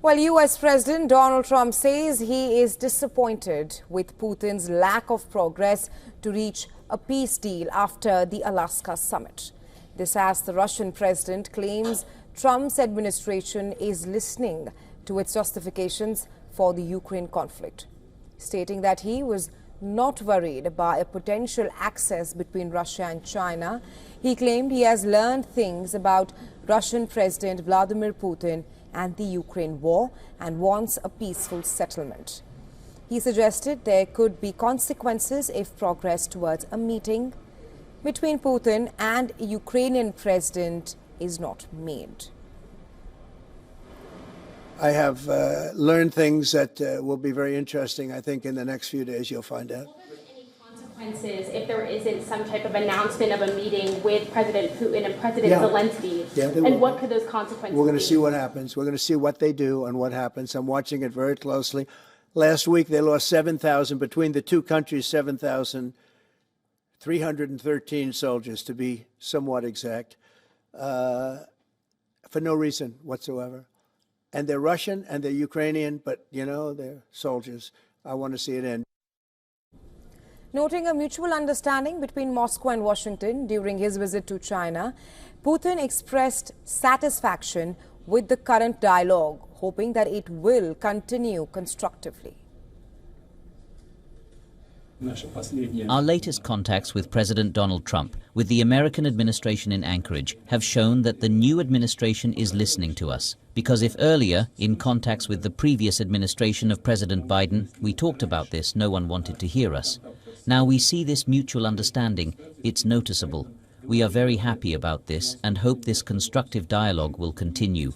Well, US President Donald Trump says he is disappointed with Putin's lack of progress to reach a peace deal after the Alaska summit. This as the Russian president claims Trump's administration is listening to its justifications for the Ukraine conflict, stating that he was not worried by a potential access between Russia and China. He claimed he has learned things about Russian President Vladimir Putin and the Ukraine war and wants a peaceful settlement. He suggested there could be consequences if progress towards a meeting between Putin and Ukrainian president is not made. I have learned things that will be very interesting. I think in the next few days you'll find out. Will there be any consequences if there isn't some type of announcement of a meeting with President Putin and President Zelensky? Yeah, and what could those consequences be? We're going to see what happens. We're going to see what they do and what happens. I'm watching it very closely. Last week they lost 7,000, between the two countries, 7,313 soldiers, to be somewhat exact, for no reason whatsoever. And they're Russian and they're Ukrainian, but, you know, they're soldiers. I want to see it end. Noting a mutual understanding between Moscow and Washington during his visit to China, Putin expressed satisfaction with the current dialogue, hoping that it will continue constructively. Our latest contacts with President Donald Trump, with the American administration in Anchorage, have shown that the new administration is listening to us. Because if earlier, in contacts with the previous administration of President Biden, we talked about this, no one wanted to hear us. Now we see this mutual understanding. It's noticeable. We are very happy about this and hope this constructive dialogue will continue.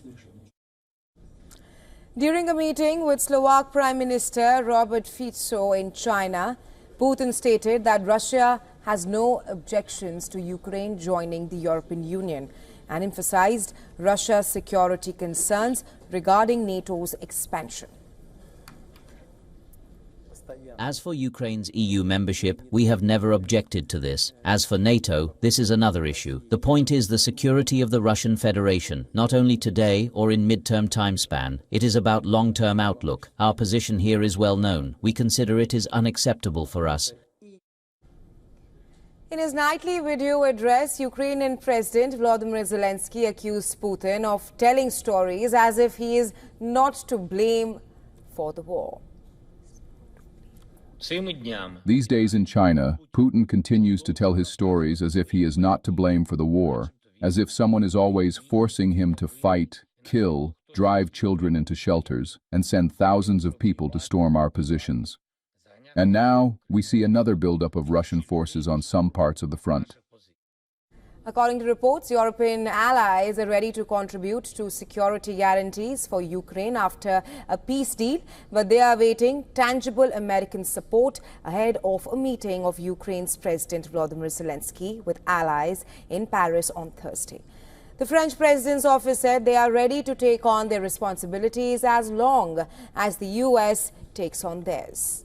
During a meeting with Slovak Prime Minister Robert Fico in China, Putin stated that Russia has no objections to Ukraine joining the European Union and emphasized Russia's security concerns regarding NATO's expansion. As for Ukraine's EU membership, we have never objected to this. As for NATO, this is another issue. The point is the security of the Russian Federation, not only today or in mid-term time span. It is about long-term outlook. Our position here is well known. We consider it is unacceptable for us. In his nightly video address, Ukrainian President Volodymyr Zelensky accused Putin of telling stories as if he is not to blame for the war. These days in China, Putin continues to tell his stories as if he is not to blame for the war, as if someone is always forcing him to fight, kill, drive children into shelters, and send thousands of people to storm our positions. And now, we see another buildup of Russian forces on some parts of the front. According to reports, European allies are ready to contribute to security guarantees for Ukraine after a peace deal, but they are awaiting tangible American support ahead of a meeting of Ukraine's President Volodymyr Zelensky with allies in Paris on Thursday. The French president's office said they are ready to take on their responsibilities as long as the US takes on theirs.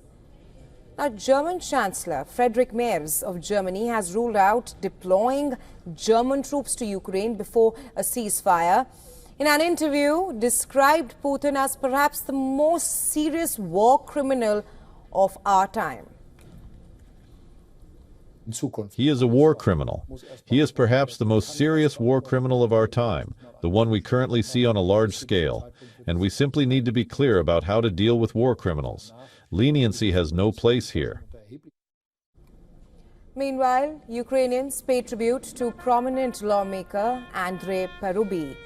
Now, German Chancellor Friedrich Merz of Germany has ruled out deploying German troops to Ukraine before a ceasefire. In an interview, described Putin as perhaps the most serious war criminal of our time. He is a war criminal. He is perhaps the most serious war criminal of our time, the one we currently see on a large scale. And we simply need to be clear about how to deal with war criminals. Leniency has no place here. Meanwhile, Ukrainians pay tribute to prominent lawmaker Andrei Parubi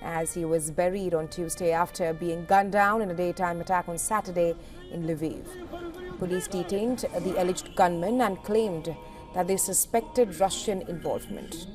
as he was buried on Tuesday after being gunned down in a daytime attack on Saturday in Lviv. Police detained the alleged gunman and claimed that they suspected Russian involvement.